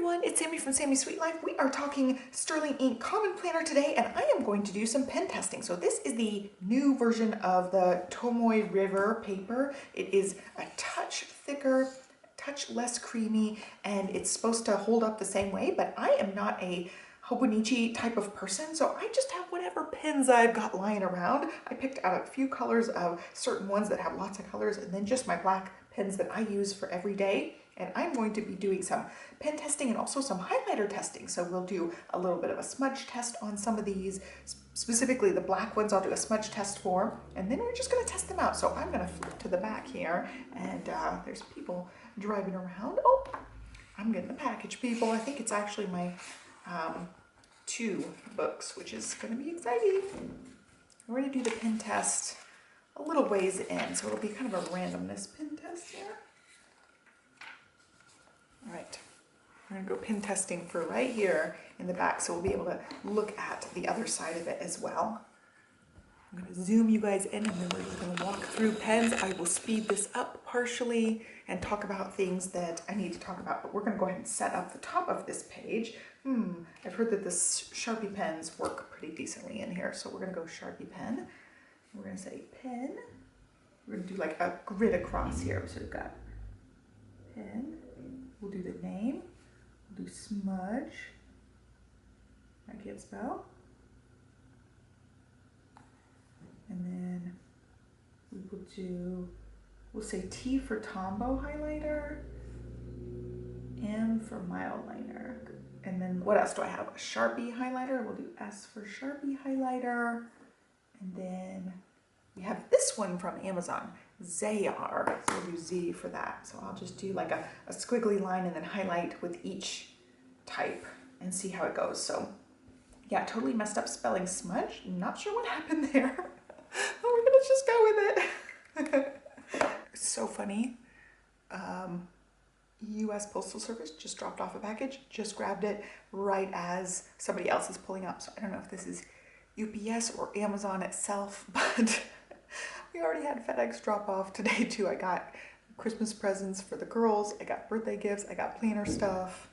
everyone, it's Sami from Sami's Sweet Life. We are talking Sterling Ink Common Planner today, and I am going to do some pen testing. So this is the new version of the Tomoe River Paper. It is a touch thicker, touch less creamy, and it's supposed to hold up the same way, but I am not a Hobonichi type of person, so I just have whatever pens I've got lying around. I picked out a few colors of certain ones that have lots of colors, and then just my black pens that I use for every day. And I'm going to be doing some pen testing and also some highlighter testing. So we'll do a little bit of a smudge test on some of these, specifically the black ones I'll do a smudge test for, and then we're just gonna test them out. So I'm gonna flip to the back here, and there's people driving around. Oh, I'm getting the package, people. I think it's actually my 2 books, which is gonna be exciting. We're gonna do the pen test a little ways in, so it'll be kind of a randomness pen test here. All right, we're gonna go pen testing for right here in the back, so we'll be able to look at the other side of it as well. I'm gonna zoom you guys in, and then we're just gonna walk through pens. I will speed this up partially and talk about things that I need to talk about, but we're gonna go ahead and set up the top of this page. I've heard that the Sharpie pens work pretty decently in here, so we're gonna go Sharpie pen. We're gonna say pen. We're gonna do like a grid across here, so we've got pen. We'll do the name, we'll do smudge, I can't spell, and then we will do, we'll say T for Tombow highlighter, M for mild liner, and then what else do I have? A Sharpie highlighter, we'll do S for Sharpie highlighter, and then we have this one from Amazon, Zayar, so we'll do Z for that. So I'll just do like a squiggly line and then highlight with each type and see how it goes. So yeah, totally messed up spelling smudge. Not sure what happened there. We're gonna just go with it. It's so funny. US Postal Service just dropped off a package, just grabbed it right as somebody else is pulling up. So I don't know if this is UPS or Amazon itself, but we already had FedEx drop off today too. I got Christmas presents for the girls. I got birthday gifts. I got planner stuff.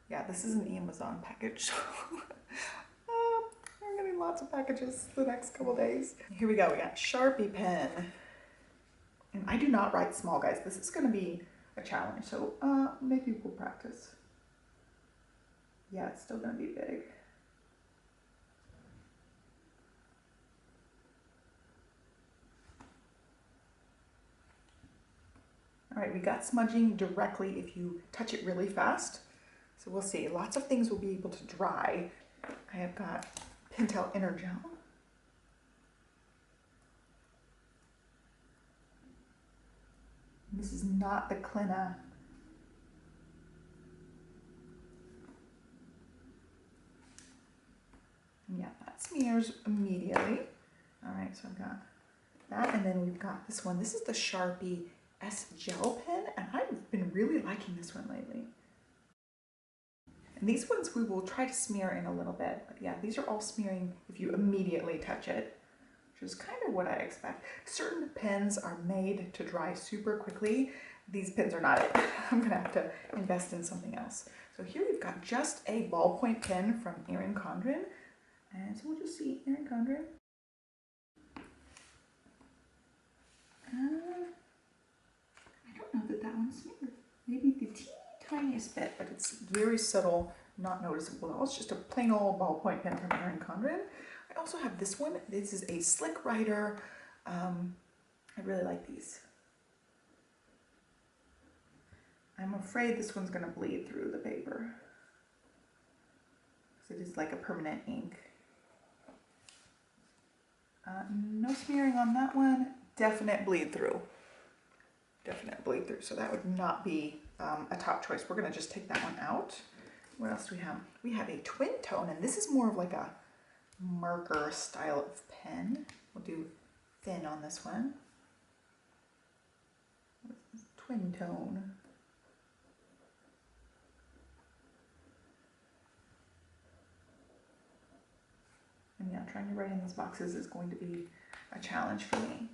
Yeah, this is an Amazon package. We're getting lots of packages the next couple days. Here we go. We got Sharpie pen. And I do not write small, guys. This is going to be a challenge. So maybe we'll practice. Yeah, it's still going to be big. All right, we got smudging directly if you touch it really fast. So we'll see. Lots of things will be able to dry. I have got Pentel Energel. This is not the Clina. Yeah, that smears immediately. All right, so I've got that, and then we've got this one. This is the Sharpie S gel pen, and I've been really liking this one lately. And these ones we will try to smear in a little bit, but yeah, these are all smearing if you immediately touch it, which is kind of what I expect. Certain pens are made to dry super quickly. These pens are not it. I'm gonna have to invest in something else. So here we've got just a ballpoint pen from Erin Condren, and so we'll just see Erin Condren. I don't know that one's smeared. Maybe the tiniest bit, but it's very subtle, not noticeable at all. It's just a plain old ballpoint pen from Erin Condren. I also have this one. This is a Slick Writer. I really like these. I'm afraid this one's gonna bleed through the paper, because it is like a permanent ink. No smearing on that one. Definite bleed through. Definite bleed through. So that would not be a top choice. We're gonna just take that one out. What else do we have? We have a twin tone, and this is more of like a marker style of pen. We'll do thin on this one. Twin tone. And yeah, trying to write in these boxes is going to be a challenge for me.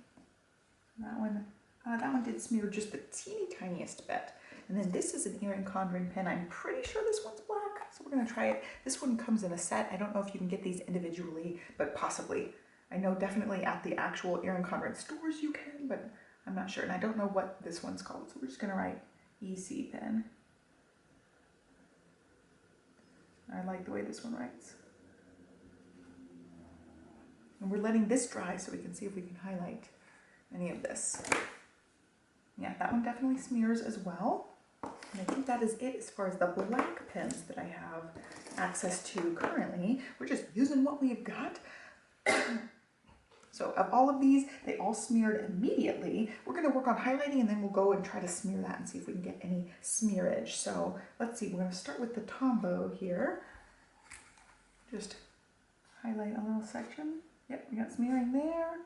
That one did smear just the teeny tiniest bit. And then this is an earring contouring pen. I'm pretty sure this one's black, so we're gonna try it. This one comes in a set. I don't know if you can get these individually, but possibly. I know definitely at the actual earring contouring stores you can, but I'm not sure. And I don't know what this one's called, so we're just gonna write EC pen. I like the way this one writes. And we're letting this dry so we can see if we can highlight any of this. Yeah, that one definitely smears as well. And I think that is it as far as the black pens that I have access to currently. We're just using what we've got. So of all of these, they all smeared immediately. We're gonna work on highlighting and then we'll go and try to smear that and see if we can get any smearage. So let's see, we're gonna start with the Tomoe here. Just highlight a little section. Yep, we got smearing there.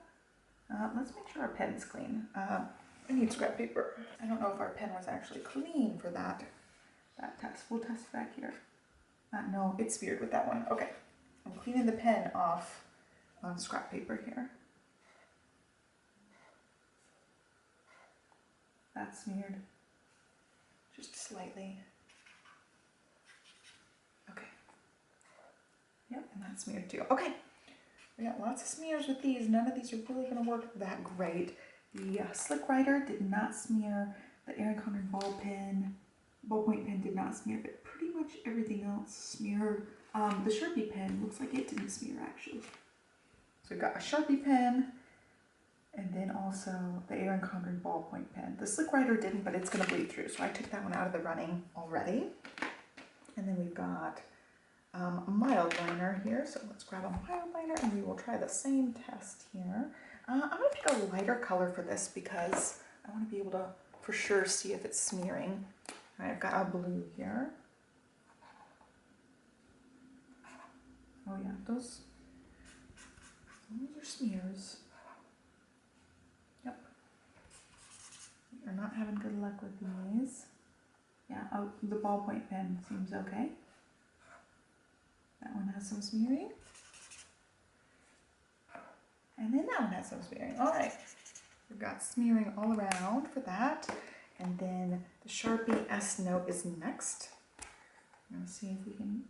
Let's make sure our pen's clean. I need scrap paper. I don't know if our pen was actually clean for that test. We'll test back here. No, it's smeared with that one. Okay, I'm cleaning the pen off on scrap paper here. That's smeared just slightly. Okay. Yep, and that's smeared too. Okay, we got lots of smears with these. None of these are really gonna work that great. The Slick Writer did not smear. The Erin Condren ballpoint pen did not smear, but pretty much everything else smeared. The Sharpie pen looks like it didn't smear actually. So we've got a Sharpie pen, and then also the Erin Condren ballpoint pen. The Slick Writer didn't, but it's gonna bleed through, so I took that one out of the running already. And then we've got a mild liner here, so let's grab a mild liner and we will try the same test here. I'm gonna pick a lighter color for this because I wanna be able to for sure see if it's smearing. All right, I've got a blue here. Oh yeah, those are smears. Yep. We're not having good luck with these. Yeah, oh, the ballpoint pen seems okay. That one has some smearing. And then that one has some smearing. All right, we've got smearing all around for that. And then the Sharpie S Note is next. I'm gonna see if we can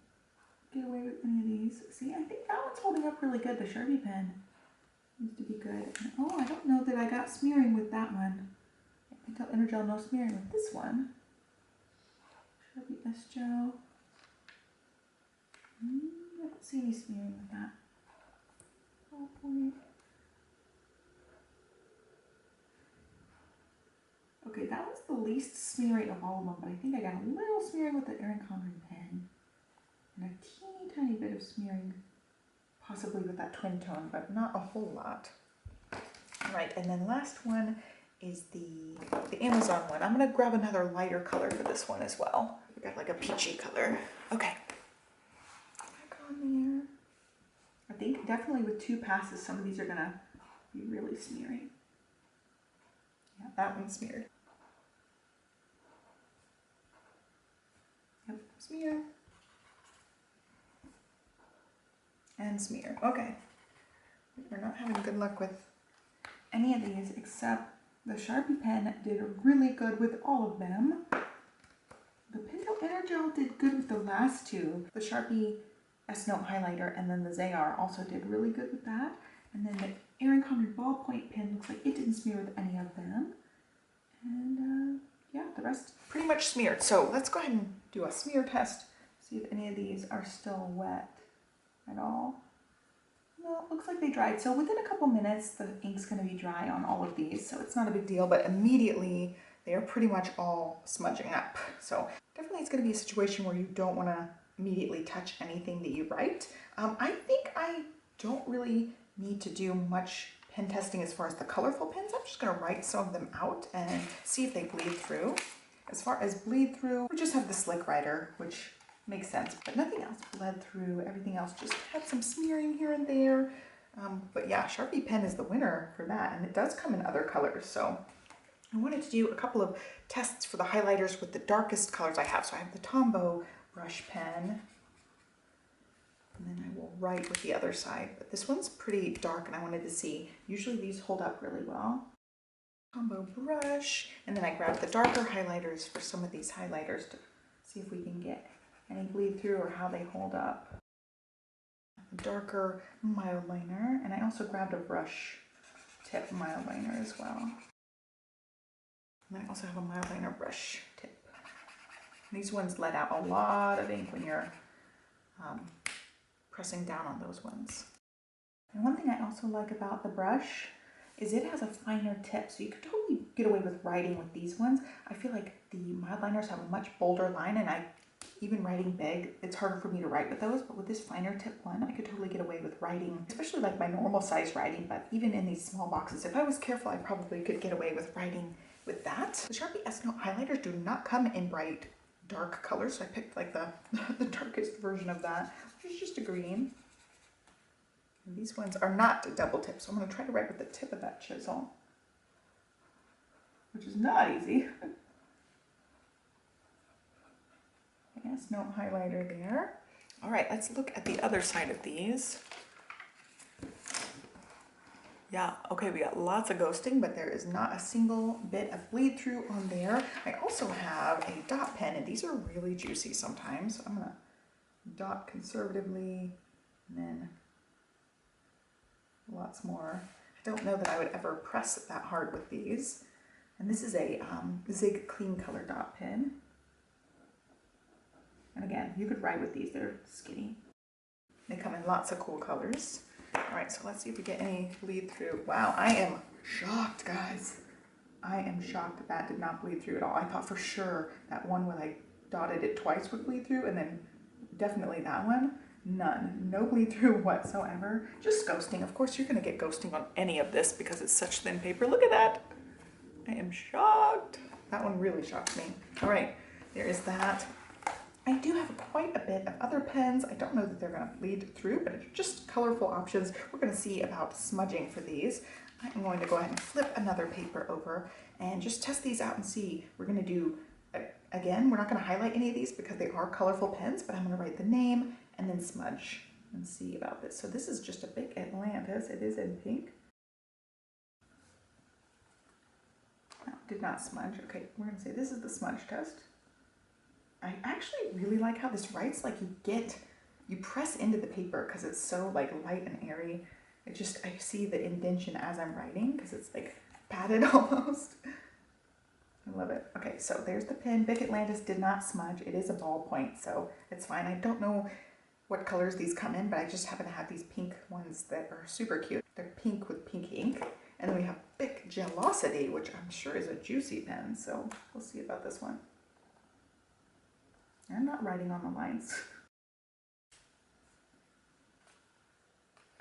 get away with any of these. See, I think that one's holding up really good. The Sharpie pen seems to be good. And, oh, I don't know that I got smearing with that one. Pentel Energel, no smearing with this one. Sharpie S Gel. I don't see any smearing with that. Ballpoint. Okay, that was the least smearing of all of them, but I think I got a little smearing with the Erin Condren pen. And a teeny tiny bit of smearing, possibly with that twin tone, but not a whole lot. All right, and then last one is the Amazon one. I'm gonna grab another lighter color for this one as well. We got like a peachy color. Okay. Back on there. I think definitely with 2 passes, some of these are gonna be really smearing. Yeah, that one's smeared. Yep, smear. And smear. Okay. We're not having good luck with any of these except the Sharpie pen did really good with all of them. The Pentel Energel did good with the last 2. The Sharpie S Note highlighter and then the Zayar also did really good with that. And then the Erin Condren ballpoint pen looks like it didn't smear with any of them. And yeah, the rest pretty much smeared. So let's go ahead and do a smear test. See if any of these are still wet at all. No, it looks like they dried. So within a couple minutes, the ink's gonna be dry on all of these. So it's not a big deal, but immediately they are pretty much all smudging up. So definitely it's gonna be a situation where you don't wanna immediately touch anything that you write. I think I don't really need to do much pen testing as far as the colorful pens. I'm just gonna write some of them out and see if they bleed through. As far as bleed through, we just have the Slick Writer, which makes sense, but nothing else bled through. Everything else just had some smearing here and there. But yeah, Sharpie pen is the winner for that, and it does come in other colors. So I wanted to do a couple of tests for the highlighters with the darkest colors I have. So I have the Tomoe brush pen, and then I will write with the other side. But this one's pretty dark, and I wanted to see. Usually these hold up really well. combo brush, and then I grabbed the darker highlighters for some of these highlighters to see if we can get any bleed through or how they hold up. A darker mild liner, and I also grabbed a brush tip mild liner as well. And I also have a mild liner brush tip. These ones let out a lot of ink when you're pressing down on those ones. And one thing I also like about the brush is it has a finer tip, so you could totally get away with writing with these ones. I feel like the mild liners have a much bolder line, and even writing big, it's harder for me to write with those, but with this finer tip one, I could totally get away with writing, especially like my normal size writing, but even in these small boxes, if I was careful, I probably could get away with writing with that. The Sharpie S-Note highlighters do not come in bright, dark colors, so I picked like the darkest version of that, which is just a green. And these ones are not double tipped, so I'm going to try to write with the tip of that chisel, which is not easy. Yes, no highlighter there. All right, let's look at the other side of these. Yeah, okay, we got lots of ghosting, but there is not a single bit of bleed through on there. I also have a dot pen, and these are really juicy sometimes. I'm gonna dot conservatively, and then lots more. I don't know that I would ever press that hard with these. And this is a Zig Clean Color dot pen. And again, you could write with these, they're skinny. They come in lots of cool colors. All right, so let's see if we get any bleed through. Wow, I am shocked, guys. I am shocked that that did not bleed through at all. I thought for sure that one when I dotted it twice would bleed through, and then definitely that one. None. No bleed through whatsoever. Just ghosting. Of course, you're going to get ghosting on any of this because it's such thin paper. Look at that. I am shocked. That one really shocked me. All right, there is that. I do have quite a bit of other pens. I don't know that they're going to bleed through, but it's just colorful options. We're going to see about smudging for these. I'm going to go ahead and flip another paper over and just test these out and see. We're going to do, again, we're not going to highlight any of these because they are colorful pens, but I'm going to write the name and then smudge and see about this. So this is just a big Atlantis. It is in pink. No, did not smudge. Okay, we're going to say this is the smudge test. I actually really like how this writes, like you press into the paper because it's so like light and airy. I see the indentation as I'm writing because it's like padded almost. I love it. Okay, so there's the pen. Big Atlantis did not smudge. It is a ballpoint, so it's fine. I don't know what colors these come in, but I just happen to have these pink ones that are super cute. They're pink with pink ink. And then we have Bic Gelosity, which I'm sure is a juicy pen, so we'll see about this one. I'm not writing on the lines.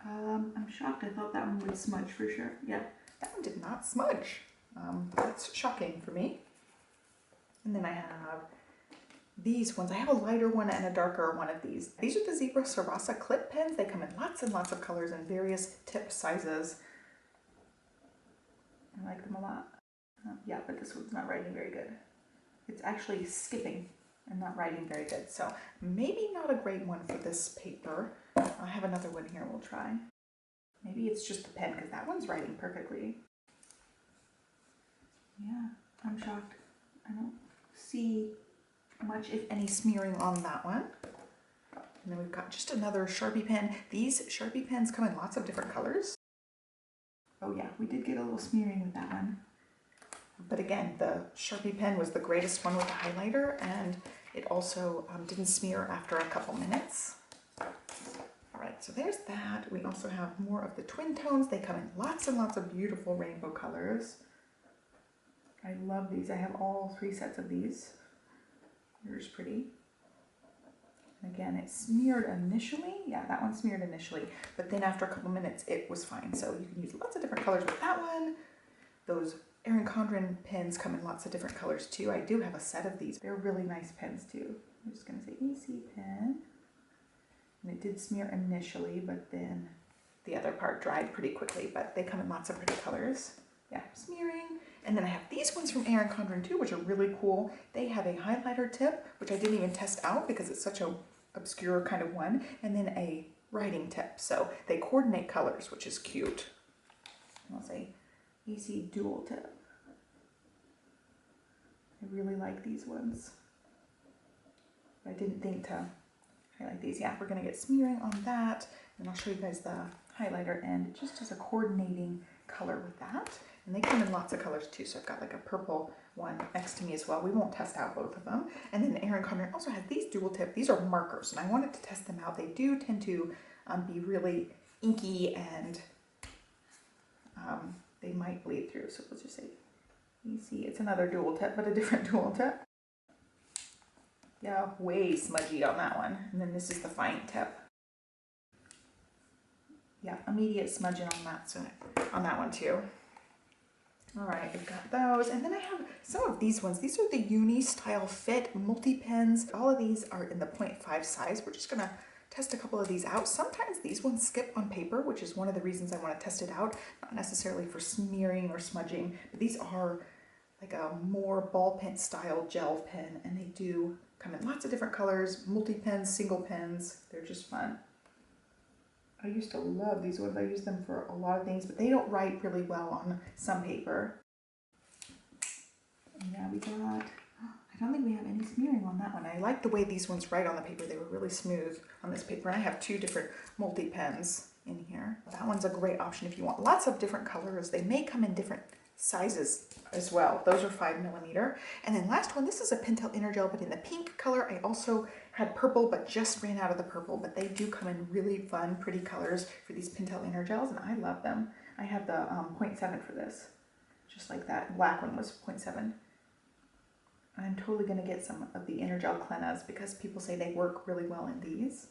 I'm shocked. I thought that one would smudge for sure. Yeah, that one did not smudge. That's shocking for me. And then I have these ones. I have a lighter one and a darker one of these. These are the Zebra Sarasa clip pens. They come in lots and lots of colors and various tip sizes. I like them a lot. Yeah, but this one's not writing very good. It's actually skipping and not writing very good. So maybe not a great one for this paper. I have another one here we'll try. Maybe it's just the pen because that one's writing perfectly. Yeah, I'm shocked. I don't see much, if any, smearing on that one. And then we've got just another Sharpie pen. These Sharpie pens come in lots of different colors. Oh yeah, we did get a little smearing with that one. But again, the Sharpie pen was the greatest one with the highlighter, and it also didn't smear after a couple minutes. All right, so there's that. We also have more of the twin tones. They come in lots and lots of beautiful rainbow colors. I love these. I have all 3 sets of these. Here's pretty. Again, it smeared initially. Yeah, that one smeared initially, but then after a couple minutes, it was fine. So you can use lots of different colors with that one. Those Erin Condren pens come in lots of different colors too. I do have a set of these. They're really nice pens too. I'm just gonna say EC pen. And it did smear initially, but then the other part dried pretty quickly, but they come in lots of pretty colors. Yeah, smearing. And then I have these ones from Erin Condren too, which are really cool. They have a highlighter tip, which I didn't even test out because it's such a obscure kind of one, and then a writing tip. So they coordinate colors, which is cute. And I'll say EC dual tip. really like these ones. I didn't think to highlight these. Yeah, we're gonna get smearing on that, and I'll show you guys the highlighter end just as a coordinating color with that. And they come in lots of colors too, so I've got like a purple one next to me as well. We won't test out both of them. And then Erin Condren also has these dual tip. These are markers, and I wanted to test them out. They do tend to be really inky, and they might bleed through. So let's just say, you see, it's another dual tip, but a different dual tip. Yeah, way smudgy on that one. And then this is the fine tip. Yeah, immediate smudging on that, so on that one too. All right, we've got those. And then I have some of these ones. These are the Uni Style Fit multi-pens. All of these are in the 0.5 size. We're just gonna test a couple of these out. Sometimes these ones skip on paper, which is one of the reasons I want to test it out. Not necessarily for smearing or smudging, but these are like a more ball pen style gel pen, and they do come in lots of different colors, multi-pens, single pens. They're just fun. I used to love these ones. I use them for a lot of things, but they don't write really well on some paper. Yeah, we got, I don't think we have any smearing on that one. I like the way these ones write on the paper. They were really smooth on this paper. And I have two different multi-pens in here. That one's a great option if you want lots of different colors. They may come in different sizes as well. Those are 5mm. And then last one, this is a Pentel Energel, but in the pink color. I also had purple, but just ran out of the purple, but they do come in really fun, pretty colors for these Pentel Energels, and I love them. I have the 0.7 for this, just like that. Black one was 0.7. I'm totally gonna get some of the Energel Clenas because people say they work really well in these.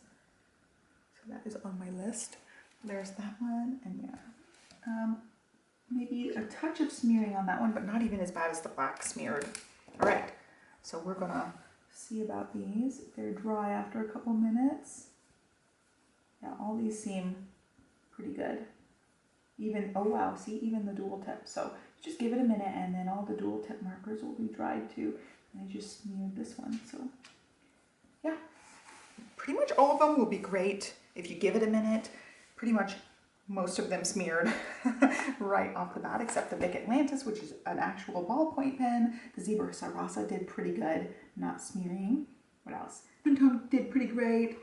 So that is on my list. There's that one, and yeah. Maybe a touch of smearing on that one, but not even as bad as the black smeared. All right, so we're gonna see about these. They're dry after a couple minutes. Yeah, all these seem pretty good. Even, oh wow, see, even the dual tip. So just give it a minute, and then all the dual tip markers will be dried too. And I just smeared this one, so yeah. Pretty much all of them will be great if you give it a minute. Pretty much most of them smeared right off the bat, except the Bic Atlantis, which is an actual ballpoint pen. The Zebra Sarasa did pretty good, not smearing. What else? Pantone did pretty great.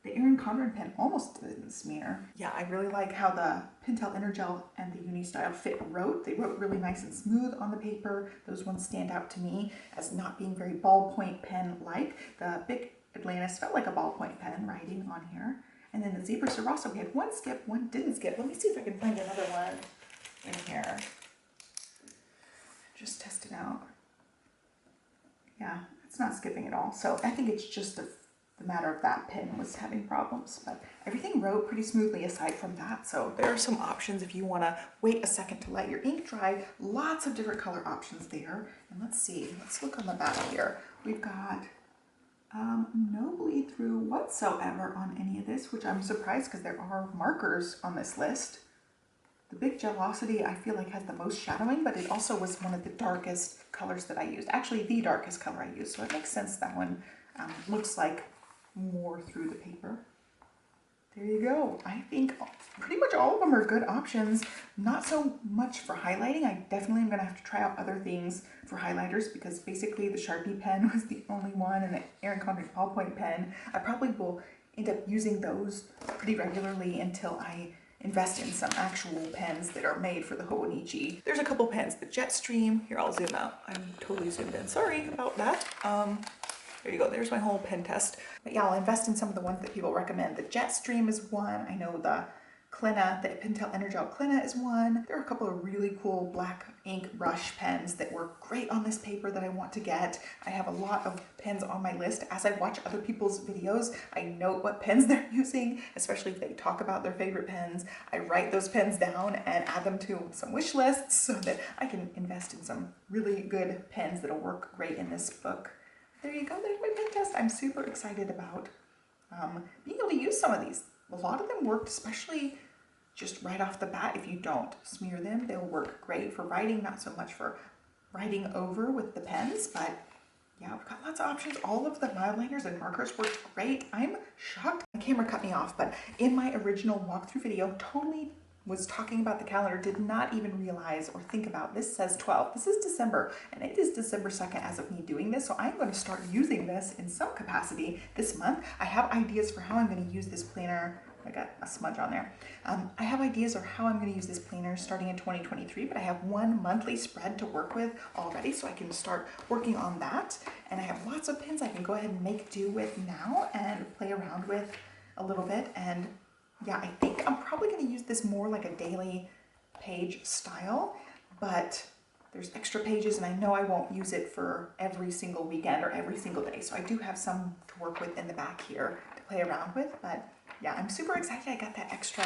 The Erin Condren pen almost didn't smear. Yeah, I really like how the Pentel Energel and the Uni Style Fit wrote. They wrote really nice and smooth on the paper. Those ones stand out to me as not being very ballpoint pen-like. The Bic Atlantis felt like a ballpoint pen writing on here. And then the Zebra Sarasa, we had one skip, one didn't skip. Let me see if I can find another one in here. Just test it out. Yeah, it's not skipping at all. So I think it's just the matter of that pen was having problems. But everything wrote pretty smoothly aside from that. So there are some options if you want to wait a second to let your ink dry. Lots of different color options there. And let's see, let's look on the back here. We've got no bleed through whatsoever on any of this, which I'm surprised because there are markers on this list. The Big Gelosity I feel like has the most shadowing, but it also was one of the darkest colors that I used. Actually, the darkest color I used, so it makes sense that one looks like more through the paper. There you go. I think pretty much all of them are good options. Not so much for highlighting. I definitely am going to have to try out other things for highlighters because basically the Sharpie pen was the only one, and the Erin Condren ballpoint pen. I probably will end up using those pretty regularly until I invest in some actual pens that are made for the Hobonichi. There's a couple pens. The Jetstream. Here, I'll zoom out. I'm totally zoomed in. Sorry about that. There you go, there's my whole pen test. But yeah, I'll invest in some of the ones that people recommend. The Jetstream is one. I know the Klena, the Pentel Energel Klena is one. There are a couple of really cool black ink brush pens that work great on this paper that I want to get. I have a lot of pens on my list. As I watch other people's videos, I note what pens they're using, especially if they talk about their favorite pens. I write those pens down and add them to some wish lists so that I can invest in some really good pens that'll work great in this book. There you go, there's my pen test. I'm super excited about being able to use some of these. A lot of them worked, especially just right off the bat. If you don't smear them, they'll work great for writing, not so much for writing over with the pens, but yeah, we've got lots of options. All of the mild-liners and markers work great. I'm shocked. My camera cut me off, but in my original walkthrough video, totally was talking about the calendar did not even realize or think about this says 12. This is December, and it is December 2nd as of me doing this, so I'm going to start using this in some capacity this month. I have ideas for how I'm going to use this planner. I got a smudge on there. I have ideas of how I'm going to use this planner starting in 2023, but I have one monthly spread to work with already, so I can start working on that. And I have lots of pins I can go ahead and make do with now and play around with a little bit. And yeah, I think I'm probably going to use this more like a daily page style, but there's extra pages and I know I won't use it for every single weekend or every single day. So I do have some to work with in the back here to play around with, but yeah, I'm super excited I got that extra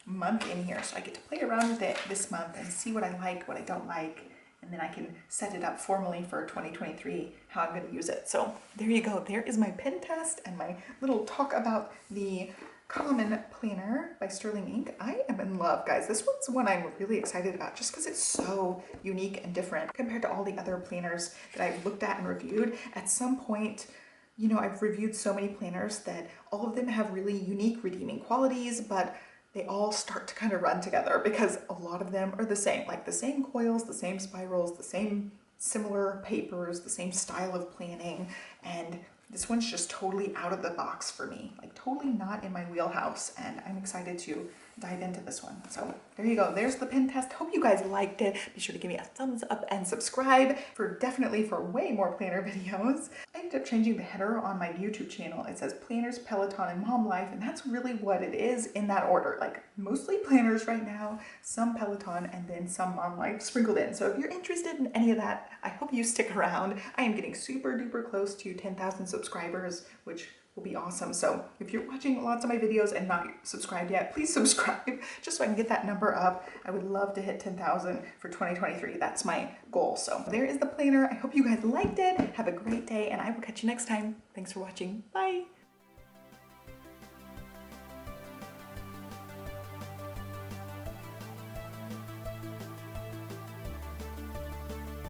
month in here. So I get to play around with it this month and see what I like, what I don't like, and then I can set it up formally for 2023, how I'm going to use it. So there you go. There is my pen test and my little talk about the Common Planner by Sterling Ink. I am in love, guys. This one's one I'm really excited about just because it's so unique and different compared to all the other planners that I've looked at and reviewed. At some point, you know, I've reviewed so many planners that all of them have really unique redeeming qualities, but they all start to kind of run together because a lot of them are the same, like the same coils, the same spirals, the same similar papers, the same style of planning, and this one's just totally out of the box for me, like totally not in my wheelhouse, and I'm excited to dive into this one. So there you go. There's the pen test. Hope you guys liked it. Be sure to give me a thumbs up and subscribe for way more planner videos. I ended up changing the header on my YouTube channel. It says Planners, Peloton, and Mom Life, and that's really what it is in that order. Like mostly planners right now, some Peloton, and then some Mom Life sprinkled in. So if you're interested in any of that, I hope you stick around. I am getting super duper close to 10,000 subscribers, which will be awesome. So if you're watching lots of my videos and not subscribed yet, please subscribe just so I can get that number up. I would love to hit 10,000 for 2023. That's my goal. So there is the planner. I hope you guys liked it. Have a great day and I will catch you next time. Thanks for watching. Bye.